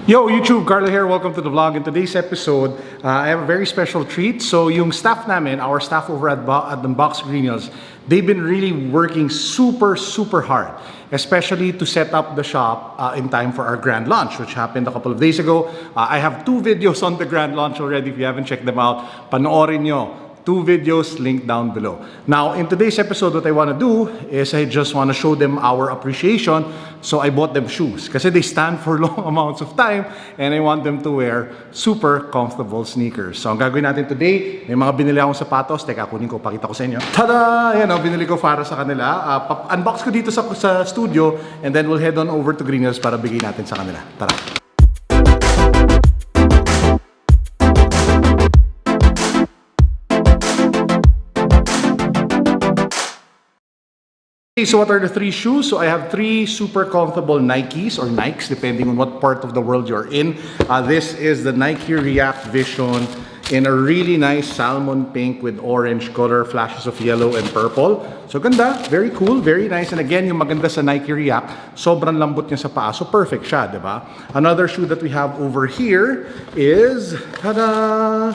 Yo, YouTube! Carlo here. Welcome to the vlog. In today's episode, I have a very special treat. So, yung staff namin, our staff over at Unbox Greenhills, they've been really working super hard, especially to set up the shop in time for our grand launch, which happened a couple of days ago. I have 2 videos on the grand launch already. If you haven't checked them out, panoorin nyo. 2 videos linked down below. Now, in today's episode, what I want to do is I just want to show them our appreciation. So I bought them shoes kasi they stand for long amounts of time and I want them to wear super comfortable sneakers. So ang gagawin natin today, may mga binili akong sapatos. Teka, kunin ko, pakita ko sa inyo. Tada! Yan o, binili ko para sa kanila. Unbox ko dito sa studio and then we'll head on over to Greenhills para bigay natin sa kanila. Tara! So what are the 3 shoes? So I have 3 super comfortable Nikes or Nikes, depending on what part of the world you're in. This is the Nike React Vision in a really nice salmon pink with orange color, flashes of yellow and purple. So ganda, very cool, very nice. And again, yung maganda sa Nike React, sobrang lambot niya sa paa. So perfect siya, di ba? Another shoe that we have over here is, tada!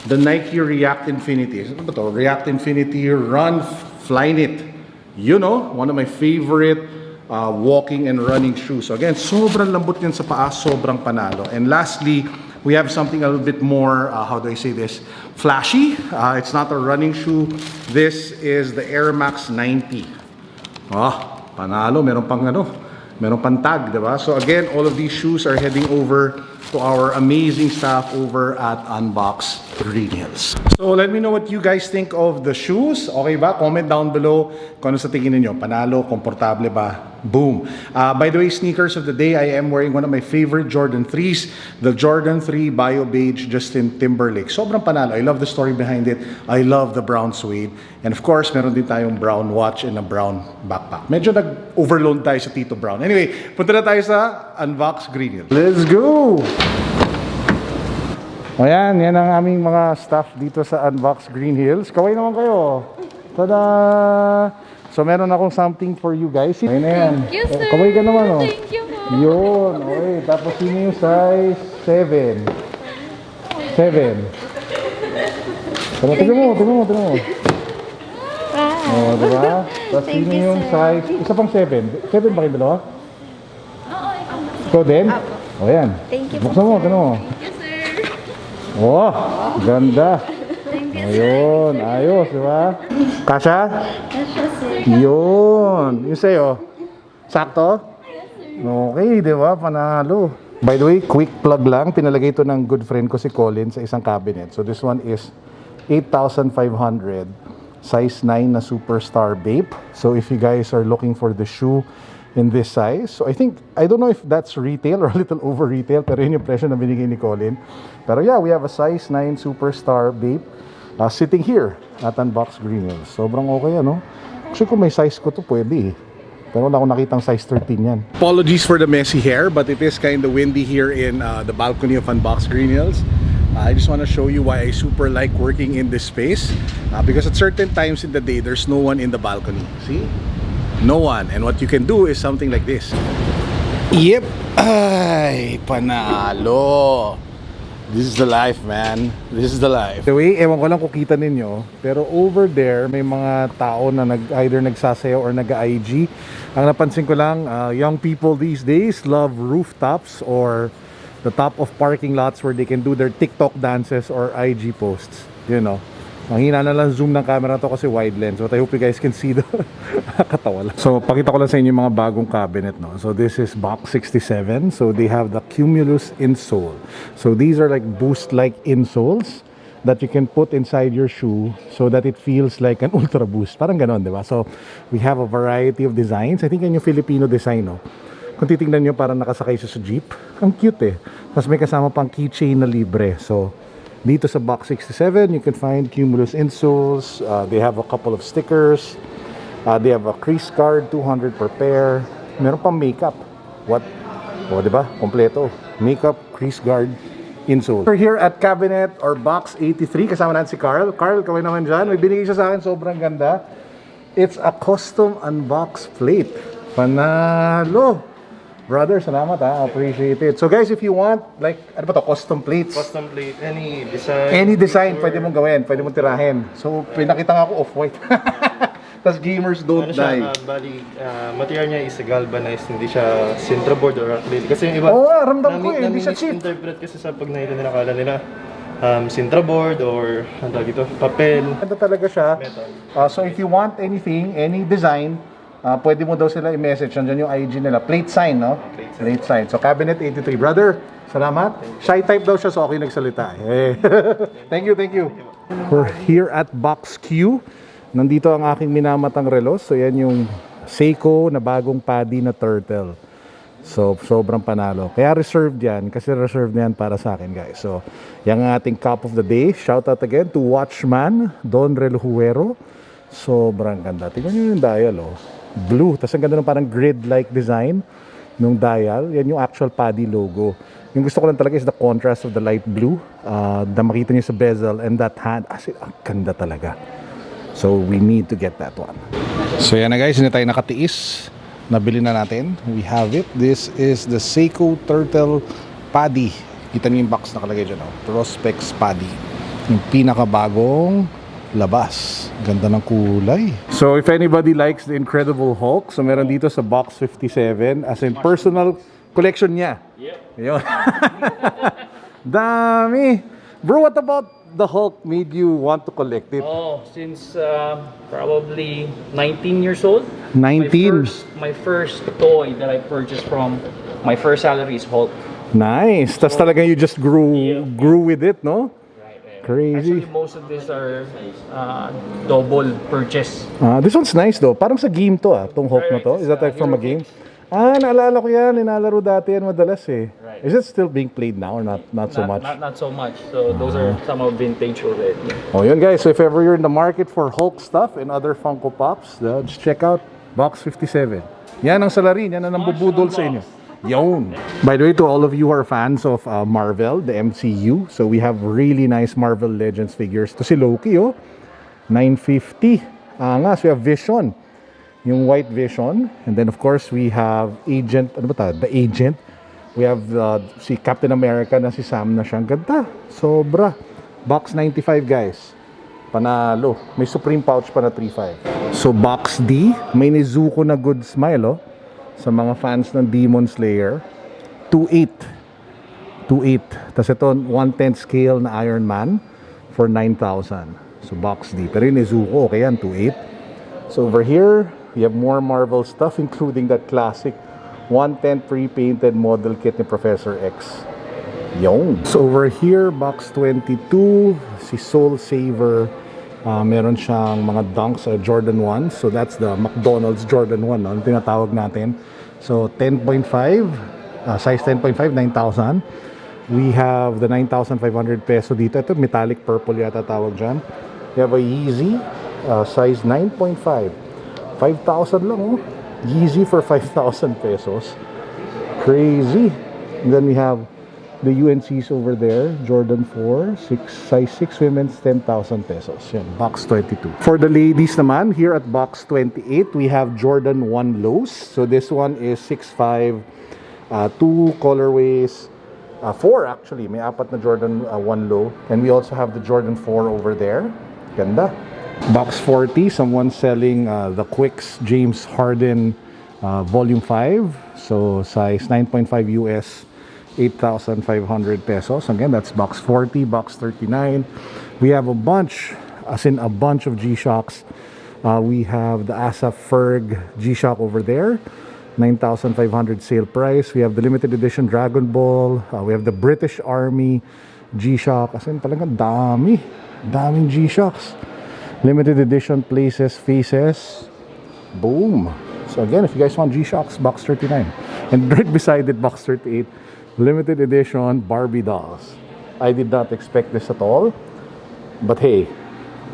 The Nike React Infinity. Ano ba to? React Infinity Run Flyknit. You know, one of my favorite walking and running shoes. So again, sobrang lambot yan sa paa, sobrang panalo. And lastly, we have something a little bit more, how do I say this, flashy. It's not a running shoe. This is the Air Max 90. Panalo, meron pang tag, diba? So again, all of these shoes are heading over to our amazing staff over at Unbox Greenhills. So let me know what you guys think of the shoes. Okay ba? Comment down below kung ano sa tingin ninyo. Panalo, komportable ba? Boom. By the way, sneakers of the day, I am wearing one of my favorite Jordan 3s, the Jordan 3 Bio Beige Justin Timberlake. Sobrang panalo. I love the story behind it. I love the brown suede. And of course, meron din tayong brown watch and a brown backpack. Medyo nag-overload tayo sa Tito Brown. Anyway, punta na tayo sa Unbox Greenhills. Let's go! O yan ang aming mga staff dito sa Unbox Greenhills. Kaway naman kayo. Tada! So meron akong something for you guys. Ayun na yan. Thank you, sir. Kaway ka naman, oh. Thank you, po. Yun, okay. Tapos yun yung size 7. 7. Tignan mo. Oh, diba? Tapos yun yung size, isa pang 7. 7 ba kayo dalawa? Oo, Ikaw din? O yan. Thank you, Buksan mo, tignan mo. Thank you, sir. Oh, ganda. Thank you, Ayun, ayos, di ba? Kasha? Kasha, sir. Yun. Yung sa'yo? Sakto? Okay, di ba? Panalo. By the way, quick plug lang. Pinalagay ito ng good friend ko si Colin sa isang cabinet. So this one is 8,500. Size 9 na Superstar Bape. So if you guys are looking for the shoe in this size, so I don't know if that's retail or a little over retail, pero yun yung presyo na binigay ni Colin. Pero yeah, we have a size 9 Superstar Bape sitting here at Unbox Greenhills. Sobrang okay, ano? Actually, kung may size ko to, pwede eh. Pero wala akong nakitang size 13 yan. Apologies for the messy hair, but it is kind of windy here in the balcony of Unbox Greenhills. I just want to show you why I super like working in this space. Because at certain times in the day, there's no one in the balcony. See? No one. And what you can do is something like this. Yep. Ay, panalo. This is the life, man. This is the life. The way, ewan ko lang kung kita ninyo, pero over there, may mga tao na either nagsasayaw or nag-IG. Ang napansin ko lang, young people these days love rooftops or the top of parking lots where they can do their TikTok dances or IG posts. You know. Ang hina na lang zoom ng camera to kasi wide lens. But I hope you guys can see the katawa lang. So, pakita ko lang sa inyo yung mga bagong cabinet, no? So, this is box 67. So, they have the Cumulus insole. So, these are like boost-like insoles that you can put inside your shoe so that it feels like an ultra boost. Parang ganon, di ba? So, we have a variety of designs. I think yan yung Filipino design, no? Kung titingnan nyo, parang nakasakay siya sa jeep. Ang cute eh. Tapos may kasama pang keychain na libre. So, dito sa box 67, you can find Cumulus insoles. They have a couple of stickers. They have a crease guard, 200 per pair. Meron pang makeup. What? O, diba? Kompleto. Makeup, crease guard, insole. We're here at cabinet or box 83. Kasama natin si Carl. Carl, kaway naman dyan. May binigay siya sa akin. Sobrang ganda. It's a custom unbox plate. Panalo! Brother, salamat ha. Appreciate it. So guys, if you want, like, ano ba to? Custom plates? Custom plate, any design. Any design, pwede mong gawin. Pwede mong tirahin. So, pinakita nga ako off-white. Tapos gamers don't Ano siya, die. bali, material niya is galvanized, hindi siya sintraboard or acrylic. Kasi yung iba, Oo, ramdam ko eh, hindi siya cheap. interpret kasi sa pag nakita nila, akala nila sintraboard or ano tawag ito, papel. Ito talaga siya. Metal. So if you want anything, any design, pwede mo daw sila i-message. Nandiyan yung IG nila. Plate sign, no? Plate sign. So Cabinet 83. Brother, salamat. Shy type daw siya, so okay nagsalita. Hey. Thank you, thank you. We're here at Box Q. Nandito ang aking minamatang relos. So yan yung Seiko na bagong paddy na turtle. So sobrang panalo. Kaya reserved yan, kasi reserved na yan para sa akin, guys. So yan ang ating cup of the day. Shout out again to Watchman Don Relujuero. Sobrang ganda. Tingnan nyo yung dial, oh. Blue. Tapos ang ganda ng parang grid-like design nung dial. Yan yung actual paddy logo. Yung gusto ko lang talaga is the contrast of the light blue. Na makita nyo sa bezel and that hand. Ang ganda talaga. So we need to get that one. So yan na guys, hindi tayo nakatiis. Nabili na natin. We have it. This is the Seiko Turtle Paddy. Kita niyo yung box nakalagay dyan, oh. Prospex Paddy. Yung pinakabagong labas. Ganda ng kulay. So if anybody likes the Incredible Hulk, so meron dito sa box 57 as in personal collection niya. Yep. Yun. Dami. Bro, what about the Hulk made you want to collect it? Oh, since probably 19 years old. 19? My first toy that I purchased from my first salary is Hulk. Nice. Tapos talaga you just grew with it, no? Right. Crazy. Actually, most of these are double purchase. This one's nice though. Parang sa game to tong Hulk na to. Is that like from a game? Naalala ko yan. Nilalaro dati yan madalas eh. Right. Is it still being played now or not so much? Not so much. So those are some of vintage already. Oh, yun guys. So if ever you're in the market for Hulk stuff and other Funko Pops, just check out Box 57. Yan ang salarin. Yan ang nambubudol sa inyo. Yun. By the way, to all of you who are fans of Marvel, the MCU, so we have really nice Marvel Legends figures. To si Loki, oh. 950. So we have Vision. Yung White Vision. And then of course, we have Agent. Ano ba ta? The Agent. We have si Captain America na si Sam na siyang ganda. Sobra. Box 95 guys. Panalo. May Supreme pouch pa na 3.5. So box D, may Nezuko na good smile, oh. Sa mga fans ng Demon Slayer. 2.8. 2.8. Tapos ito, 1/10 scale na Iron Man for 9,000. So box D. Pero yung Nezuko, okay yan, 2.8. So over here, we have more Marvel stuff, including that classic 1/10 pre-painted model kit ni Professor X. Yun. So over here, box 22, si Soul Saver. Meron siyang mga dunks, Jordan 1. So that's the McDonald's Jordan 1, no? Ang tinatawag natin. So 10.5, size 10.5, 9,000. We have the 9,500 peso dito. Ito, metallic purple yata tawag dyan. We have a Yeezy, size 9.5. 5,000 lang, oh. Yeezy for 5,000 pesos. Crazy. And then we have the UNCs over there. Jordan 4, size 6 women's, 10,000 pesos. Yan, box 22. For the ladies naman, here at box 28, we have Jordan 1 lows. So this one is 6.5, 2 colorways, 4 actually. May apat na Jordan 1 low. And we also have the Jordan 4 over there. Ganda. Box 40, someone selling the Quicks James Harden Volume 5. So size 9.5 US, 8,500 pesos. Again, that's box 40, box 39. We have a bunch, as in a bunch of G-Shocks. We have the Asaf Ferg G-Shock over there, 9,500 sale price. We have the limited edition Dragon Ball. We have the British Army G-Shock. As in talagang daming G-Shocks. Limited edition Places, Faces. Boom. So again, if you guys want G-Shocks, box 39. And right beside it, box 38, limited edition Barbie dolls. I did not expect this at all, but hey,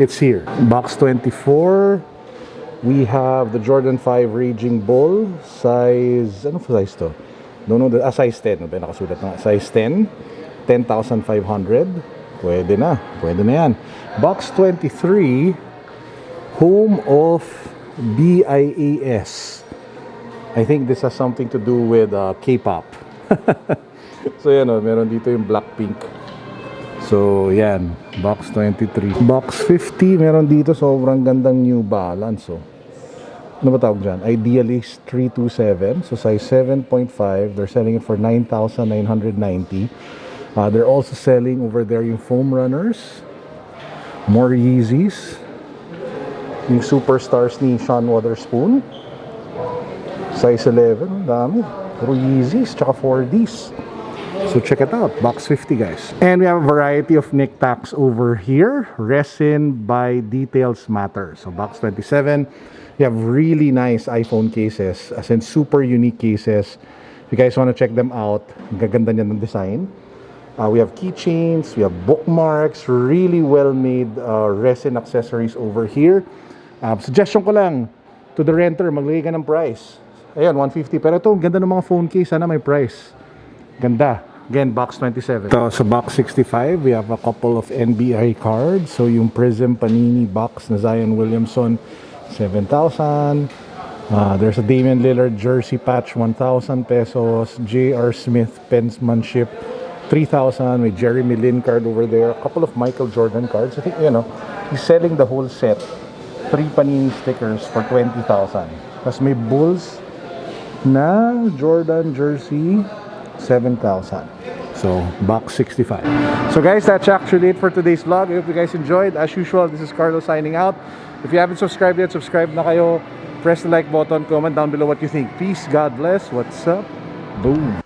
it's here. Box 24, we have the Jordan 5 Raging Bull, size, ano size to? Size 10, no ba nakasulat na? Size 10, 10,500. Pwede na yan. Box 23, Home of BIAS. I think this has something to do with K-pop. So yan o, meron dito yung Blackpink. So yan, box 23. Box 50, meron dito sobrang gandang New Balance. So, ano ba tawag dyan? Idealist 327. So size 7.5. They're selling it for 9,990. They're also selling over there yung foam runners. More Yeezys. Yung Superstars ni Sean Wotherspoon. Size 11. Ang dami. Puro Yeezys. Tsaka 4Ds. So check it out. Box 50 guys. And we have a variety of neck packs over here. Resin by Details Matter. So box 27. You have really nice iPhone cases. As in super unique cases. If you guys want to check them out. Ang gaganda niya ng design. We have keychains. We have bookmarks. Really well made resin accessories over here. Suggestion ko lang to the renter, maglagay ka ng price. Ayan, 150. Pero ito, ganda ng mga phone case. Sana may price. Ganda. Again, box 27. So, sa box 65, we have a couple of NBI cards. So, yung Prism Panini box na Zion Williamson, 7,000. There's a Damian Lillard jersey patch, 1,000 pesos. J.R. Smith penmanship, 3,000. May Jeremy Lin card over there. A couple of Michael Jordan cards. I think, he's selling the whole set. 3 Panini stickers for 20,000. Tapos may Bulls na Jordan jersey, 7,000. So, box 65. So guys, that's actually it for today's vlog. I hope you guys enjoyed. As usual, this is Carlo signing out. If you haven't subscribed yet, subscribe na kayo. Press the like button, comment down below what you think. Peace, God bless. What's up? Boom.